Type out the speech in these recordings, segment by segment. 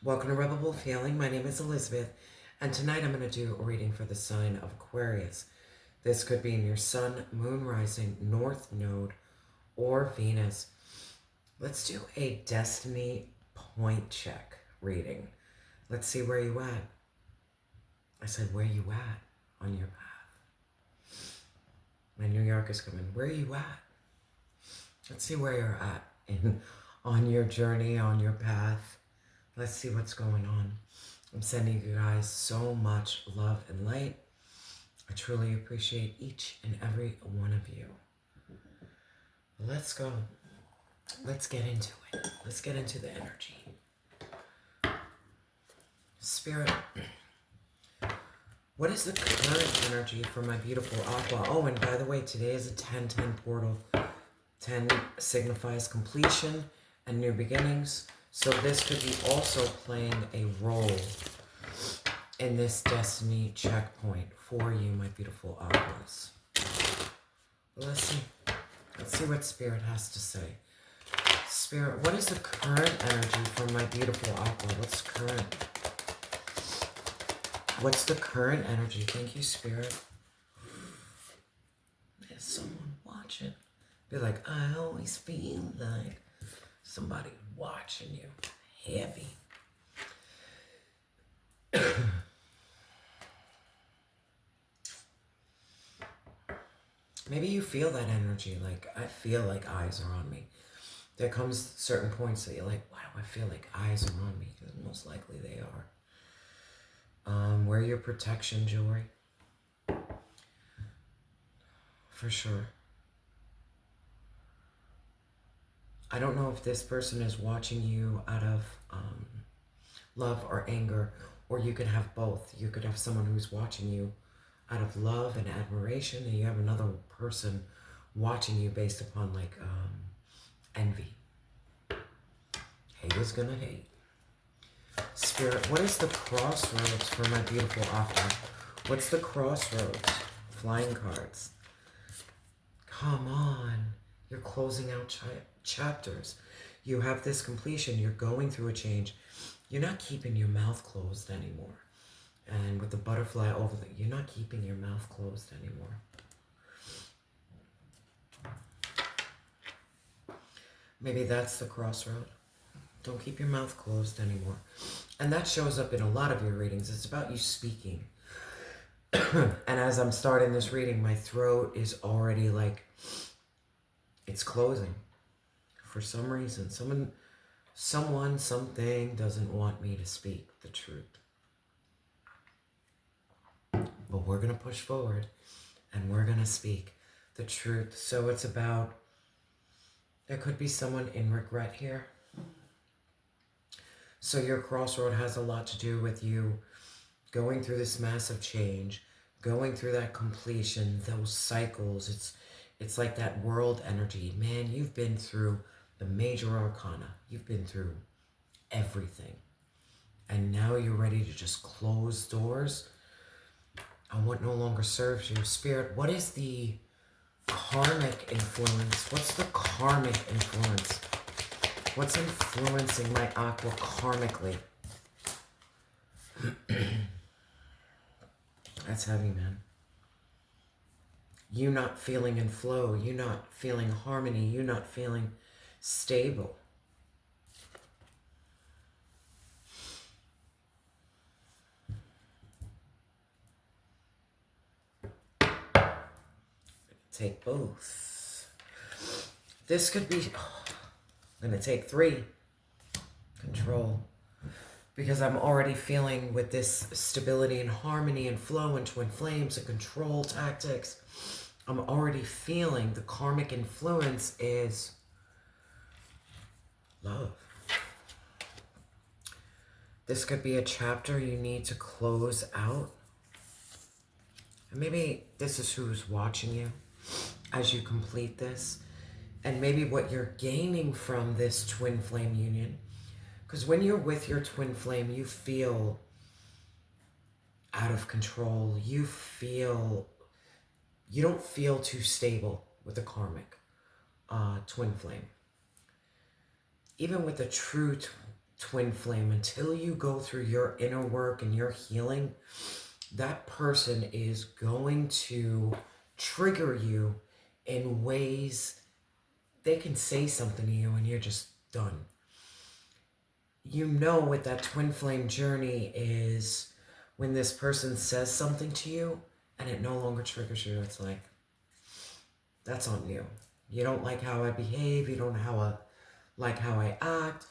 Welcome to Rebel Wolf Healing. My name is Elizabeth, and tonight I'm going to do a reading for the sign of Aquarius. This could be in your Sun, Moon, Rising, North Node, or Venus. Let's do a destiny point check reading. Let's see where you at. I said, where you at on your path? My New York is coming. Where are you at? Let's see where you're at on your journey, on your path. Let's see what's going on. I'm sending you guys so much love and light. I truly appreciate each and every one of you. Let's go. Let's get into it. Let's get into the energy. Spirit, what is the current energy for my beautiful Aqua? Oh, and by the way, today is a 10-10 portal. 10 signifies completion and new beginnings. So this could be also playing a role in this destiny checkpoint for you, my beautiful Aquas. Let's see. Let's see what Spirit has to say. Spirit, what is the current energy for my beautiful Aqua? What's current? What's the current energy? Thank you, Spirit. There's someone watching. Be like, I always feel like somebody watching you. Heavy. Maybe you feel that energy. Like, I feel like eyes are on me. There comes certain points that you're like, why do I feel like eyes are on me? Because most likely they are. Wear your protection jewelry. For sure. I don't know if this person is watching you out of love or anger, or you could have both. You could have someone who's watching you out of love and admiration, and you have another person watching you based upon like envy. Haters gonna hate. Spirit, what is the crossroads for my beautiful Aqua? What's the crossroads? Flying cards. Come on. You're closing out chapters. You have this completion. You're going through a change. You're not keeping your mouth closed anymore. And with the butterfly over there, you're not keeping your mouth closed anymore. Maybe that's the crossroad. Don't keep your mouth closed anymore. And that shows up in a lot of your readings. It's about you speaking. And as I'm starting this reading, my throat is already like, it's closing. For some reason, someone, something doesn't want me to speak the truth. But we're going to push forward and we're going to speak the truth. So it's about, there could be someone in regret here. So your crossroad has a lot to do with you going through this massive change, going through that completion, those cycles. It's like that world energy. Man, you've been through the major arcana. You've been through everything. And now you're ready to just close doors on what no longer serves you. Spirit, what is the karmic influence? What's the karmic influence? What's influencing my Aqua karmically? That's heavy, man. You not feeling in flow. You not feeling harmony. You not feeling stable. Take both. This could be, I'm going to take 3. Control. Because I'm already feeling with this stability and harmony and flow and twin flames and control tactics, I'm already feeling the karmic influence is love. This could be a chapter you need to close out. And maybe this is who's watching you as you complete this. And maybe what you're gaining from this twin flame union. Because when you're with your twin flame, you feel out of control. You don't feel too stable with the karmic twin flame. Even with a true twin flame, until you go through your inner work and your healing, that person is going to trigger you in ways they can say something to you and you're just done. You know what that twin flame journey is when this person says something to you and it no longer triggers you. It's like, that's on you. You don't like how I behave. You don't like how I act.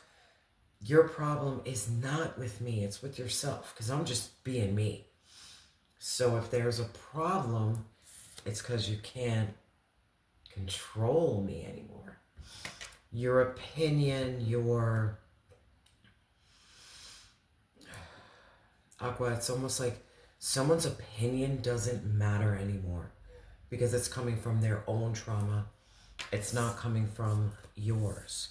Your problem is not with me. It's with yourself, because I'm just being me. So if there's a problem, it's because you can't control me anymore. Your opinion, your... Aqua, it's almost like someone's opinion doesn't matter anymore because it's coming from their own trauma. It's not coming from yours.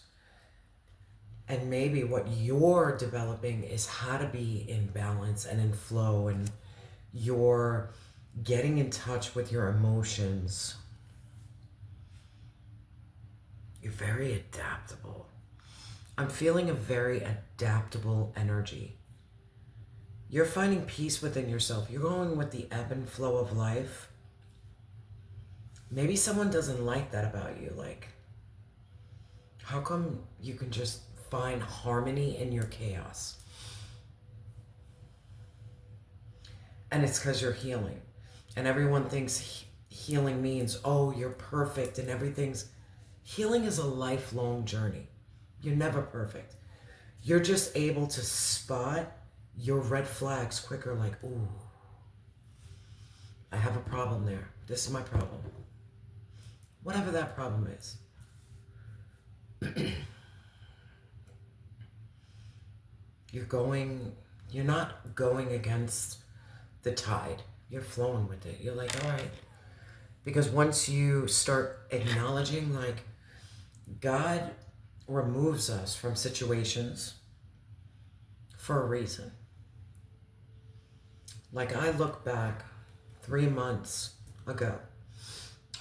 And maybe what you're developing is how to be in balance and in flow, and you're getting in touch with your emotions. You're very adaptable. I'm feeling a very adaptable energy. You're finding peace within yourself. You're going with the ebb and flow of life. Maybe someone doesn't like that about you. Like, how come you can just find harmony in your chaos? And it's because you're healing. And everyone thinks healing means, oh, you're perfect and everything's... Healing is a lifelong journey. You're never perfect. You're just able to spot your red flags quicker, like, ooh, I have a problem there. This is my problem. Whatever that problem is. You're not going against the tide. You're flowing with it. You're like, all right. Because once you start acknowledging, like, God removes us from situations for a reason. Like, I look back 3 months ago,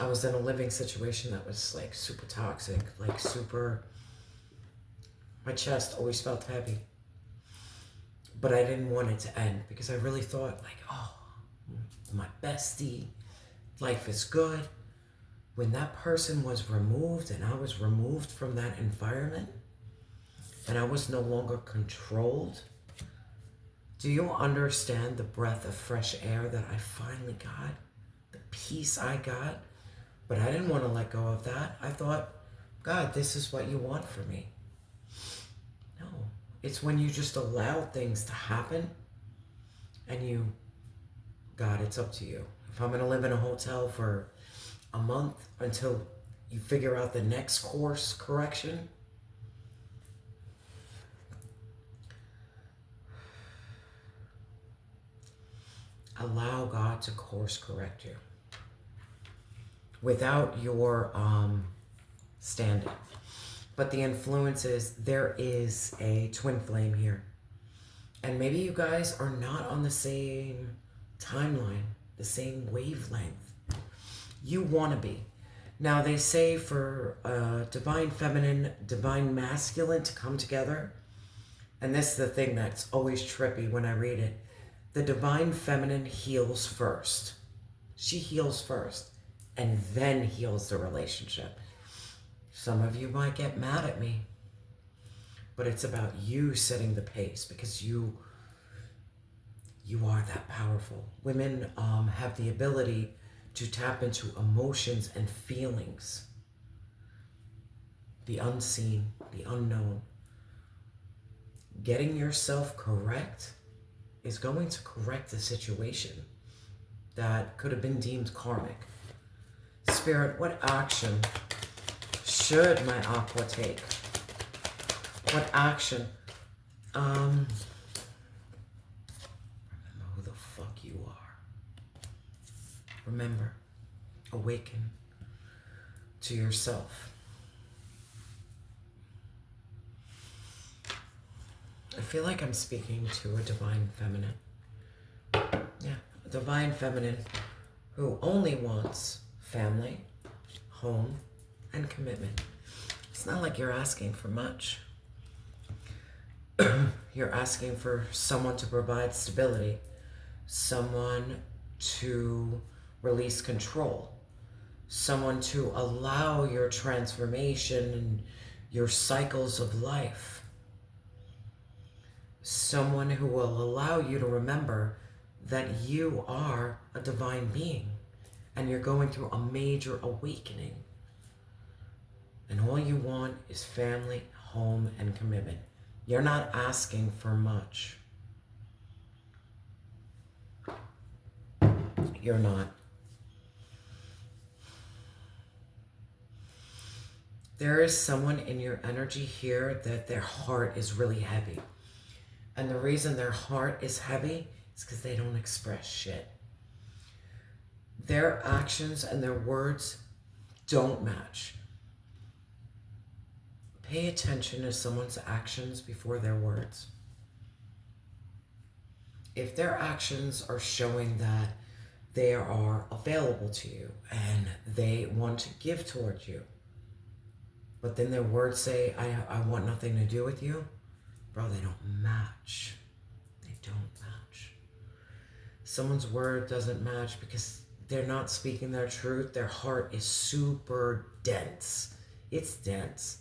I was in a living situation that was like super toxic, like super, my chest always felt heavy. But I didn't want it to end because I really thought, like, oh, my bestie, life is good. When that person was removed and I was removed from that environment and I was no longer controlled, do you understand the breath of fresh air that I finally got? The peace I got? But I didn't want to let go of that. I thought, God, this is what you want for me. No, it's when you just allow things to happen and God, it's up to you. If I'm going to live in a hotel for a month until you figure out the next course correction, allow God to course correct you without your standing. But the influence is, there is a twin flame here. And maybe you guys are not on the same timeline, the same wavelength. You want to be. Now, they say for divine feminine, divine masculine to come together, and this is the thing that's always trippy when I read it, the divine feminine heals first. She heals first and then heals the relationship. Some of you might get mad at me, but it's about you setting the pace, because you are that powerful. Women have the ability to tap into emotions and feelings, the unseen, the unknown. Getting yourself correct is going to correct a situation that could have been deemed karmic. Spirit, what action should my Aqua take? What action? Remember who the fuck you are. Remember, awaken to yourself. I feel like I'm speaking to a divine feminine. Yeah, a divine feminine who only wants family, home, and commitment. It's not like you're asking for much. You're asking for someone to provide stability, someone to release control, someone to allow your transformation and your cycles of life, someone who will allow you to remember that you are a divine being and you're going through a major awakening. And all you want is family, home, and commitment. You're not asking for much. You're not. There is someone in your energy here that their heart is really heavy. And the reason their heart is heavy is because they don't express shit. Their actions and their words don't match. Pay attention to someone's actions before their words. If their actions are showing that they are available to you and they want to give towards you, but then their words say, I want nothing to do with you, bro, they don't match. They don't match. Someone's word doesn't match because they're not speaking their truth. Their heart is super dense. It's dense.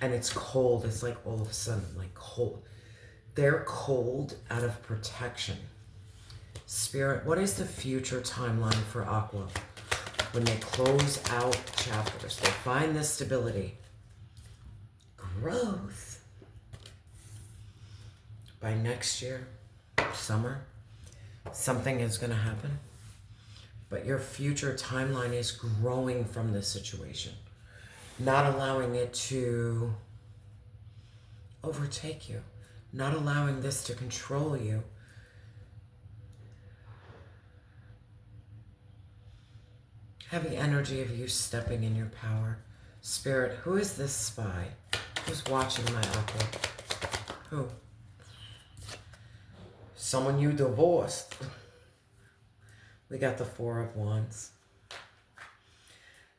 And it's cold. It's like all of a sudden, like cold. They're cold out of protection. Spirit, what is the future timeline for Aqua? When they close out chapters, they find this stability, growth. By next year, summer, something is going to happen. But your future timeline is growing from this situation, not allowing it to overtake you, not allowing this to control you. Heavy energy of you stepping in your power. Spirit, who is this spy? Who's watching my Aqua? Who? Someone you divorced. We got the Four of Wands.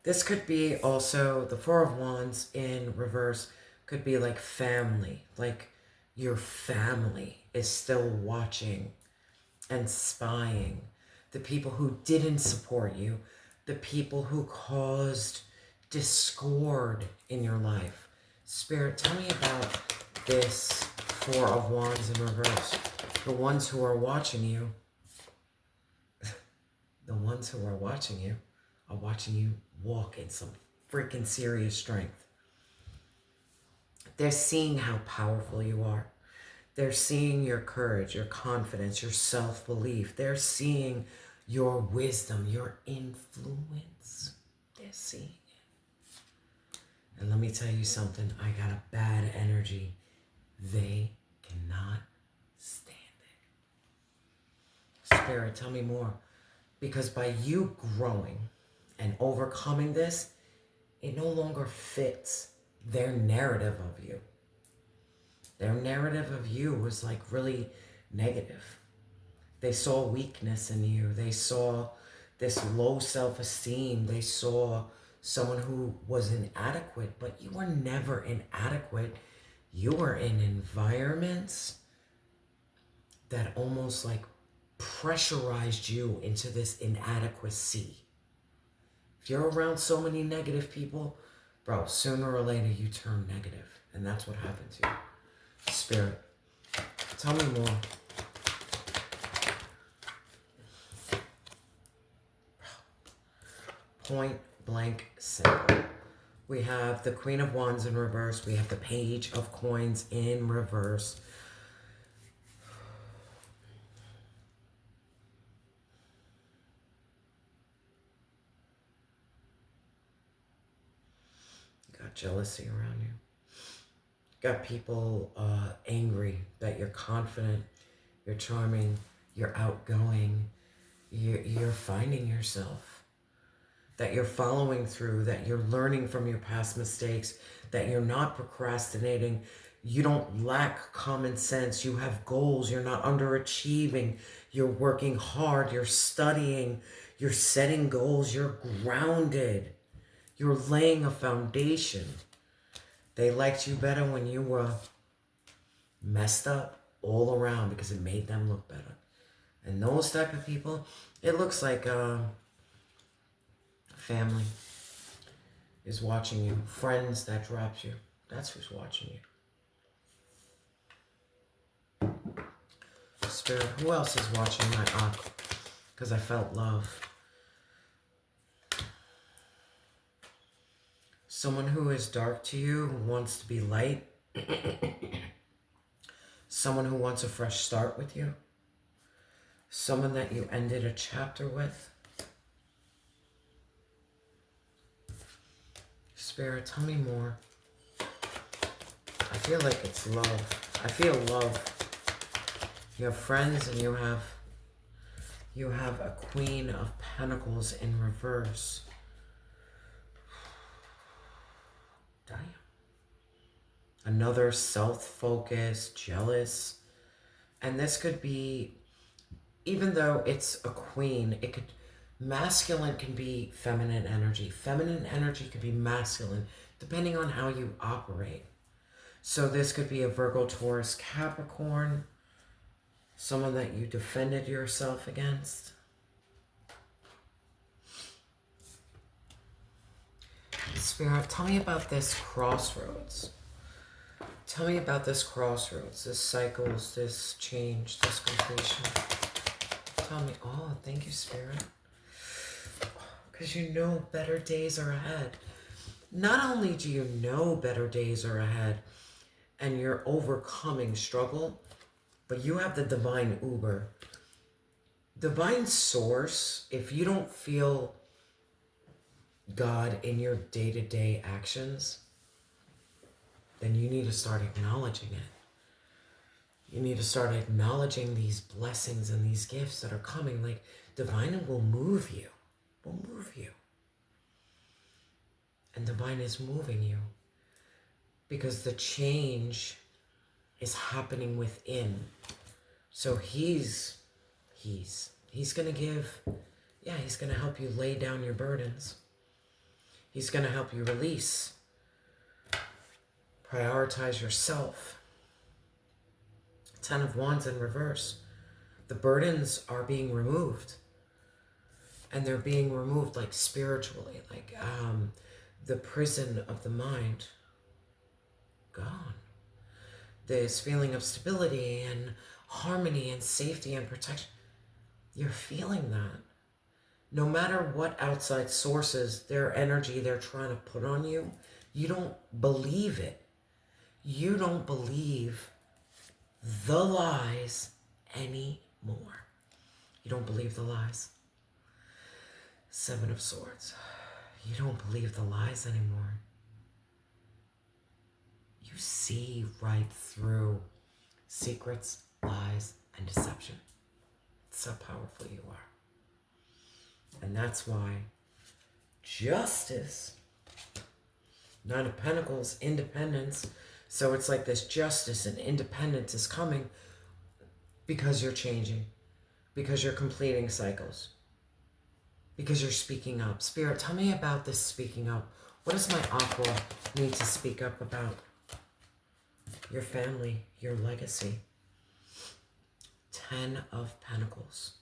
This could be also, the Four of Wands in reverse could be like family. Like your family is still watching and spying. The people who didn't support you. The people who caused discord in your life. Spirit, tell me about this Four of Wands in reverse. The ones who are watching you, the ones who are watching you walk in some freaking serious strength. They're seeing how powerful you are. They're seeing your courage, your confidence, your self-belief. They're seeing your wisdom, your influence. They're seeing it. And let me tell you something. I got a bad energy. They cannot stand it. Spirit, tell me more. Because by you growing and overcoming this, it no longer fits their narrative of you. Their narrative of you was like really negative. They saw weakness in you. They saw this low self-esteem. They saw someone who was inadequate, but you were never inadequate. You were in environments that almost like pressurized you into this inadequacy. If you're around so many negative people, bro, sooner or later you turn negative. And that's what happened to you. Spirit, tell me more. Point blank simple. We have the Queen of Wands in reverse. We have the Page of Coins in reverse. You got jealousy around you. Got people angry that you're confident, you're charming, you're outgoing, you're finding yourself, that you're following through, that you're learning from your past mistakes, that you're not procrastinating, you don't lack common sense, you have goals, you're not underachieving, you're working hard, you're studying, you're setting goals, you're grounded, you're laying a foundation. They liked you better when you were messed up all around because it made them look better. And those type of people, it looks like family is watching you. Friends that dropped you. That's who's watching you. Spirit, who else is watching my aqua? Because I felt love. Someone who is dark to you, who wants to be light. Someone who wants a fresh start with you. Someone that you ended a chapter with. Spirit, tell me more. I feel like it's love. I feel love. You have friends and you have a Queen of Pentacles in reverse. Damn. Another self-focused, jealous. And this could be, even though it's a queen, it could, masculine can be feminine energy. Feminine energy could be masculine, depending on how you operate. So this could be a Virgo, Taurus, Capricorn, someone that you defended yourself against. Spirit, tell me about this crossroads. Tell me about this crossroads, this cycles, this change, this completion. Tell me, oh, thank you, Spirit. Because you know better days are ahead. Not only do you know better days are ahead and you're overcoming struggle, but you have the divine Uber. Divine source, if you don't feel God in your day-to-day actions, then you need to start acknowledging it. You need to start acknowledging these blessings and these gifts that are coming. Like, divine will move you. Will move you. And divine is moving you. Because the change is happening within. So he's going to give, he's going to help you lay down your burdens. He's going to help you release. Prioritize yourself. 10 of Wands in reverse. The burdens are being removed. And they're being removed like spiritually. Like the prison of the mind. Gone. This feeling of stability and harmony and safety and protection. You're feeling that. No matter what outside sources, their energy they're trying to put on you, you don't believe it. You don't believe the lies anymore. You don't believe the lies. 7 of Swords. You don't believe the lies anymore. You see right through secrets, lies, and deception. That's how powerful you are. And that's why justice, 9 of Pentacles, independence. So it's like this justice and independence is coming because you're changing, because you're completing cycles, because you're speaking up. Spirit, tell me about this speaking up. What does my aqua need to speak up about? Your family, your legacy. 10 of Pentacles.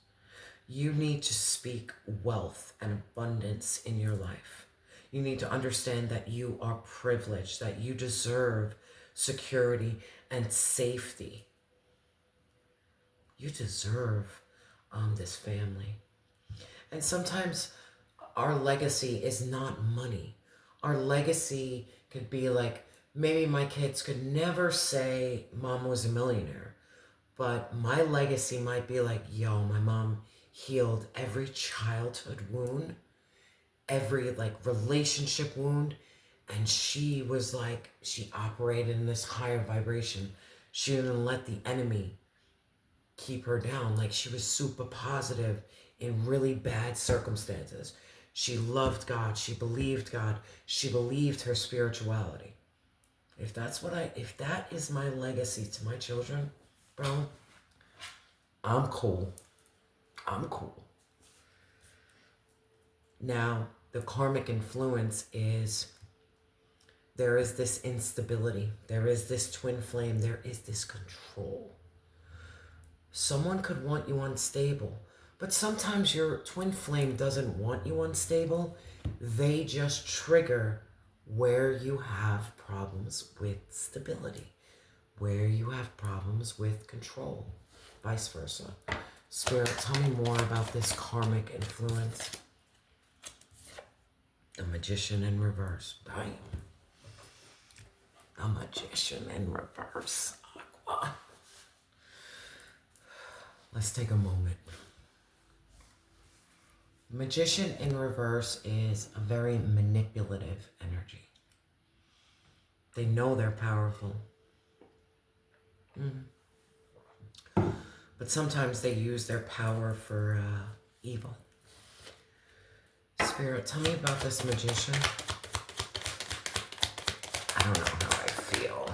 You need to speak wealth and abundance in your life. You need to understand that you are privileged, that you deserve security and safety. You deserve this family. And sometimes our legacy is not money. Our legacy could be like, maybe my kids could never say mom was a millionaire, but my legacy might be like, yo, my mom healed every childhood wound, every like relationship wound, and she was like, she operated in this higher vibration. She didn't let the enemy keep her down. Like, she was super positive in really bad circumstances. She loved God. She believed God. She believed her spirituality. If that is my legacy to my children, bro, I'm cool. I'm cool. Now, the karmic influence is There is this instability. There is this twin flame. There is this control. Someone could want you unstable, but sometimes your twin flame doesn't want you unstable. They just trigger where you have problems with stability, where you have problems with control, vice versa. Spirit, tell me more about this karmic influence. The Magician in reverse. Bam. The Magician in reverse. Aqua. Let's take a moment. Magician in reverse is a very manipulative energy. They know they're powerful. But sometimes they use their power for evil. Spirit, tell me about this magician. I don't know how I feel.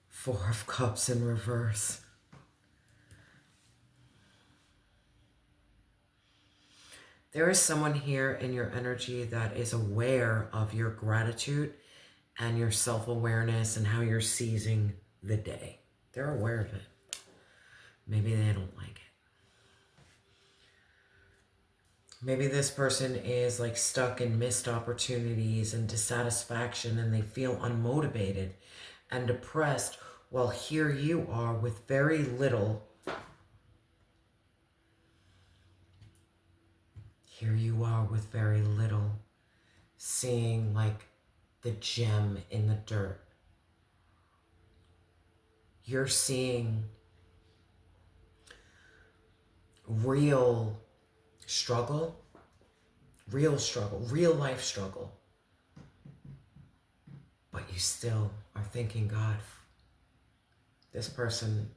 Four of Cups in reverse. There is someone here in your energy that is aware of your gratitude and your self-awareness and how you're seizing the day. They're aware of it. Maybe they don't like it. Maybe this person is like stuck in missed opportunities and dissatisfaction, and they feel unmotivated and depressed. Well, here you are with very little. Here you are with very little, seeing like the gem in the dirt. You're seeing real struggle, real life struggle. But you still are thinking, God, this person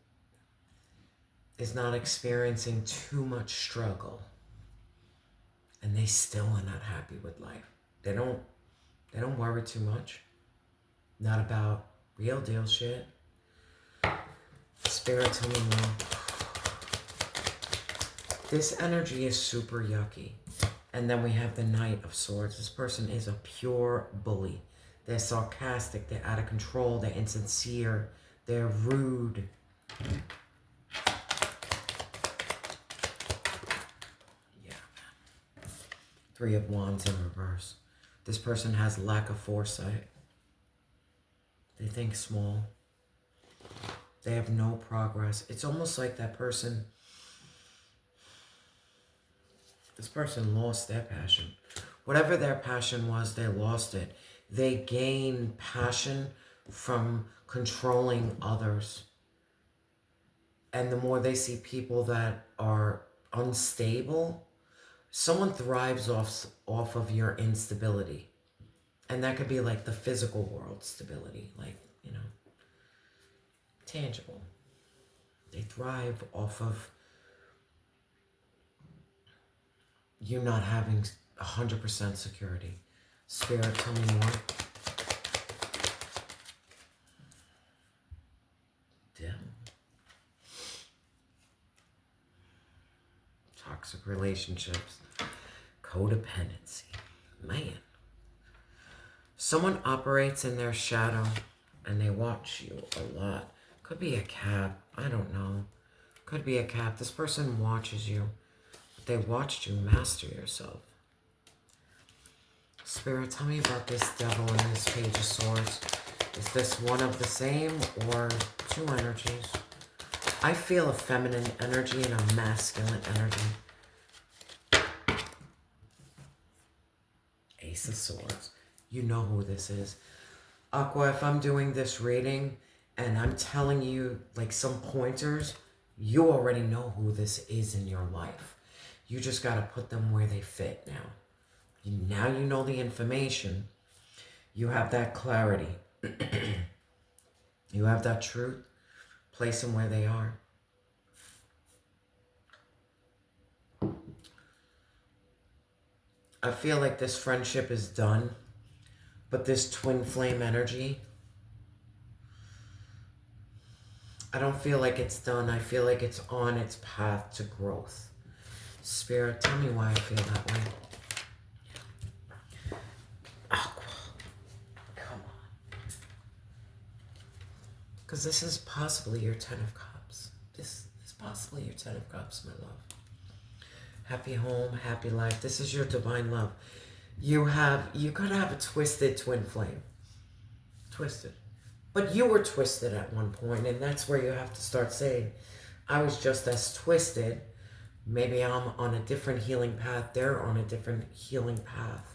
is not experiencing too much struggle. And they still are not happy with life. They don't worry too much. Not about real deal shit. Spirit, tell me more. This energy is super yucky. And then we have the Knight of Swords. This person is a pure bully. They're sarcastic, they're out of control, they're insincere, they're rude. Three of Wands in reverse. This person has lack of foresight. They think small. They have no progress. It's almost like that person, this person lost their passion. Whatever their passion was, they lost it. They gain passion from controlling others. And the more they see people that are unstable, someone thrives off of your instability. And that could be like the physical world stability, like, you know, tangible. They thrive off of you not having 100% security. Spirit, tell me more. Devil. Toxic relationships. Codependency. Man. Someone operates in their shadow and they watch you a lot. Could be a cat. I don't know. Could be a cat. This person watches you. They watched you master yourself. Spirit, tell me about this devil and this Page of Swords. Is this one of the same or two energies? I feel a feminine energy and a masculine energy. Ace of Swords. You know who this is. Aqua, if I'm doing this reading and I'm telling you like some pointers, you already know who this is in your life. You just got to put them where they fit now. Now you know the information. You have that clarity. You have that truth. Place them where they are. I feel like this friendship is done, but this twin flame energy, I don't feel like it's done. I feel like it's on its path to growth. Spirit, tell me why I feel that way. Because this is possibly your Ten of Cups. This is possibly your Ten of Cups, my love. Happy home, happy life. This is your divine love. You could have a twisted twin flame. Twisted. But you were twisted at one point, and that's where you have to start saying, I was just as twisted. Maybe I'm on a different healing path. They're on a different healing path.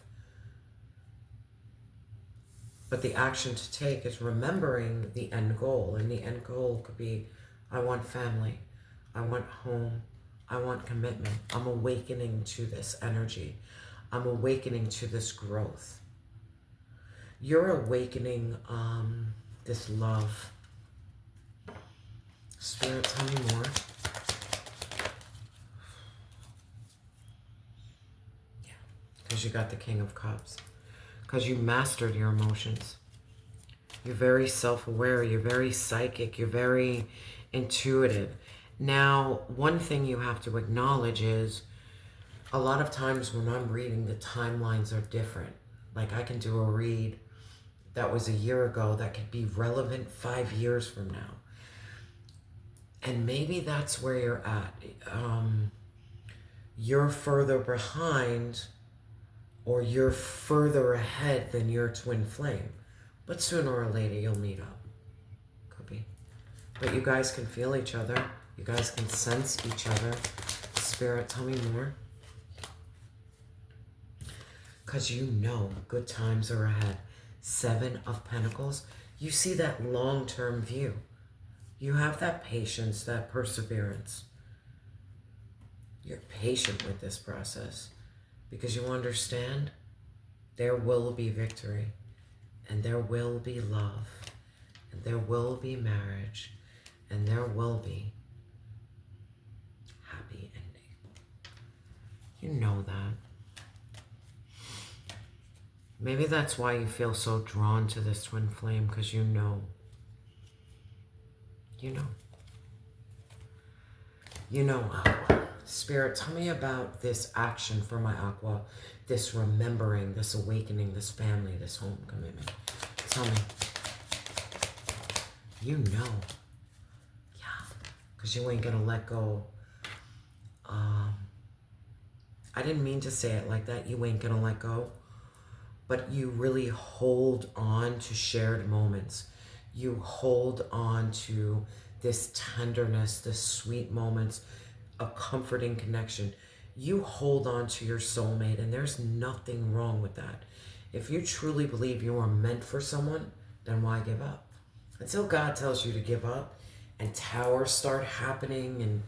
But the action to take is remembering the end goal. And the end goal could be, I want family. I want home. I want commitment. I'm awakening to this energy. I'm awakening to this growth. You're awakening this love. Spirit, tell me more. Yeah, because you got the King of Cups. Because you mastered your emotions. You're very self-aware. You're very psychic. You're very intuitive. Now, one thing you have to acknowledge is a lot of times when I'm reading, the timelines are different. Like I can do a read that was a year ago that could be relevant 5 years from now. And maybe that's where you're at. You're further behind or you're further ahead than your twin flame. But sooner or later, you'll meet up. Could be. But you guys can feel each other. You guys can sense each other. Spirit, tell me more. Because you know good times are ahead. 7 of Pentacles. You see that long-term view. You have that patience, that perseverance. You're patient with this process. Because you understand there will be victory, and there will be love, and there will be marriage, and there will be happy ending. You know that. Maybe that's why you feel so drawn to this twin flame, because you know. You know. You know, Aqua. Spirit, tell me about this action for my Aqua, this remembering, this awakening, this family, this home commitment. Tell me. You know. Yeah. Because you ain't going to let go. I didn't mean to say it like that. You ain't going to let go. But you really hold on to shared moments. You hold on to this tenderness, this sweet moments, a comforting connection. You hold on to your soulmate, and there's nothing wrong with that. If you truly believe you are meant for someone, then why give up? Until God tells you to give up and towers start happening and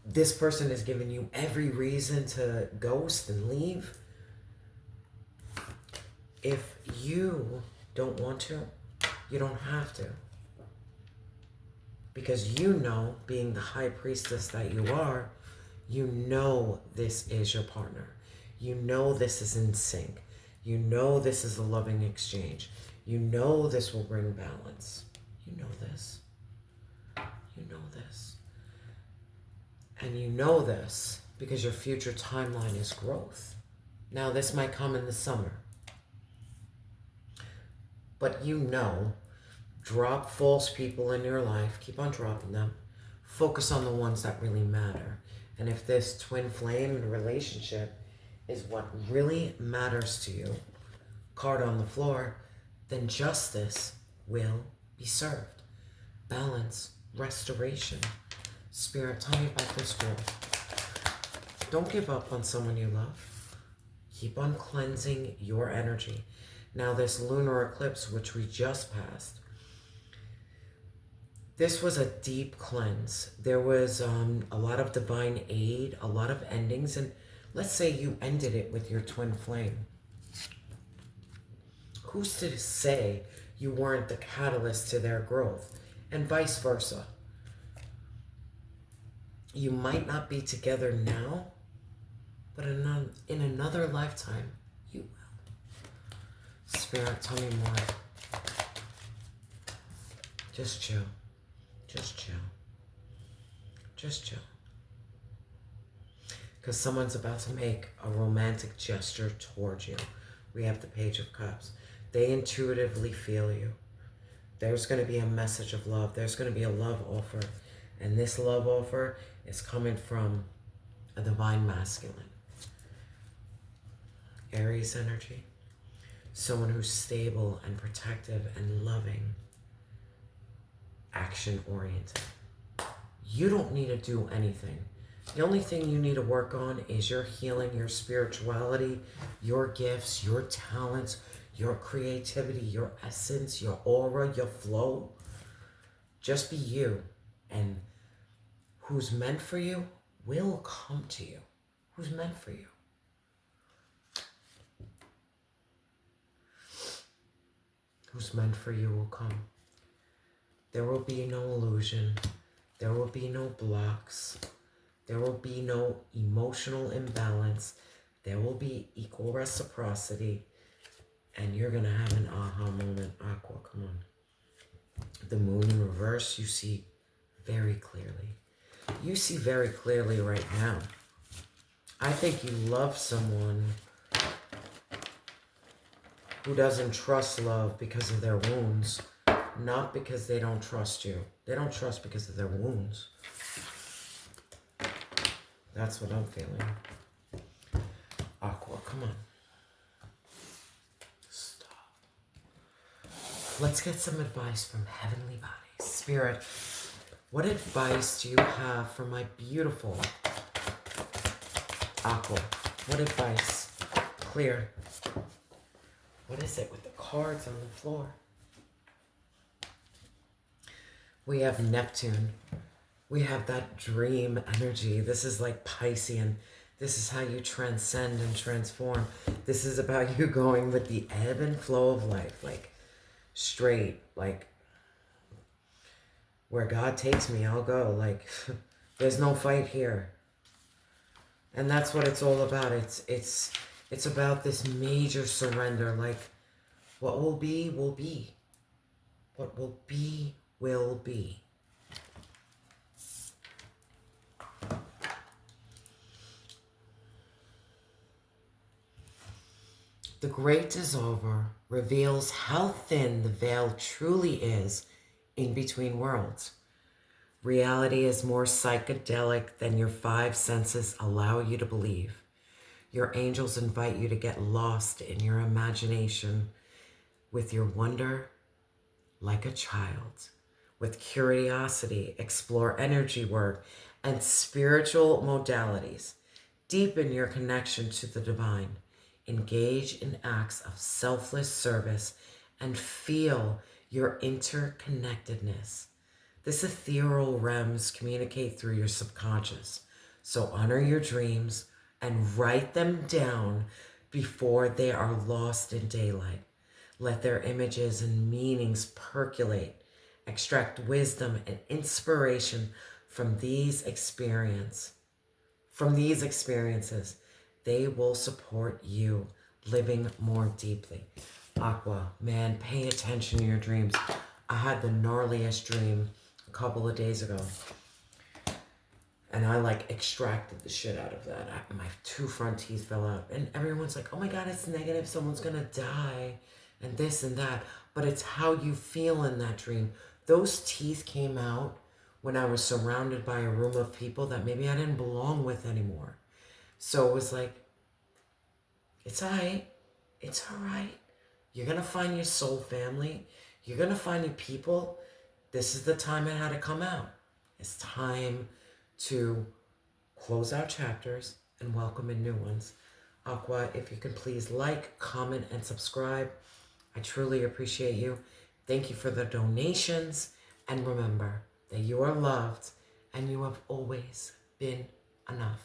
this person is giving you every reason to ghost and leave. If you don't want to, you don't have to. Because you know, being the high priestess that you are, you know this is your partner. You know this is in sync. You know this is a loving exchange. You know this will bring balance. You know this. You know this. And you know this because your future timeline is growth. Now, this might come in the summer. But you know, drop false people in your life. Keep on dropping them. Focus on the ones that really matter. And if this twin flame relationship is what really matters to you, card on the floor, then justice will be served. Balance, restoration. Spirit, tell me about this growth. Don't give up on someone you love. Keep on cleansing your energy. Now, this lunar eclipse, which we just passed, this was a deep cleanse. There was a lot of divine aid, a lot of endings, and let's say you ended it with your twin flame. Who's to say you weren't the catalyst to their growth? And vice versa. You might not be together now, but in another lifetime, you will. Spirit, tell me more. Just chill. Just chill. Just chill. Because someone's about to make a romantic gesture towards you. We have the Page of Cups. They intuitively feel you. There's going to be a message of love. There's going to be a love offer. And this love offer is coming from a divine masculine. Aries energy. Someone who's stable and protective and loving. Action oriented. You don't need to do anything. The only thing you need to work on is your healing, your spirituality, your gifts, your talents, your creativity, your essence, your aura, your flow. Just be you. And who's meant for you will come to you. Who's meant for you. Who's meant for you will come. There will be no illusion. There will be no blocks. There will be no emotional imbalance. There will be equal reciprocity. And you're going to have an aha moment. Aqua, come on. The moon in reverse, you see very clearly. You see very clearly right now. I think you love someone who doesn't trust love because of their wounds, not because they don't trust you. They don't trust because of their wounds. That's what I'm feeling. Aqua, come on. Stop. Let's get some advice from heavenly bodies. Spirit, what advice do you have for my beautiful Aqua? What advice? Clear. What is it with the cards on the floor? We have Neptune. We have that dream energy. This is like Piscean. This is how you transcend and transform. This is about you going with the ebb and flow of life, like straight, like where God takes me, I'll go. Like there's no fight here. And that's what it's all about. It's about this major surrender. Like what will be, will be. What will be, will be. The great dissolver reveals how thin the veil truly is in between worlds. Reality is more psychedelic than your five senses allow you to believe. Your angels invite you to get lost in your imagination with your wonder like a child. With curiosity, explore energy work and spiritual modalities. Deepen your connection to the divine. Engage in acts of selfless service and feel your interconnectedness. This ethereal realms communicate through your subconscious. So honor your dreams and write them down before they are lost in daylight. Let their images and meanings percolate. Extract wisdom and inspiration from these experiences. They will support you living more deeply. Aqua, man, pay attention to your dreams. I had the gnarliest dream a couple of days ago. And I like extracted the shit out of that. My two front teeth fell out. And everyone's like, oh my God, it's negative. Someone's going to die. And this and that. But it's how you feel in that dream. Those teeth came out when I was surrounded by a room of people that maybe I didn't belong with anymore. So it was like, it's all right. It's all right. You're going to find your soul family. You're going to find your people. This is the time it had to come out. It's time to close out chapters and welcome in new ones. Aqua, if you can please like, comment, and subscribe. I truly appreciate you. Thank you for the donations. And remember that you are loved and you have always been enough.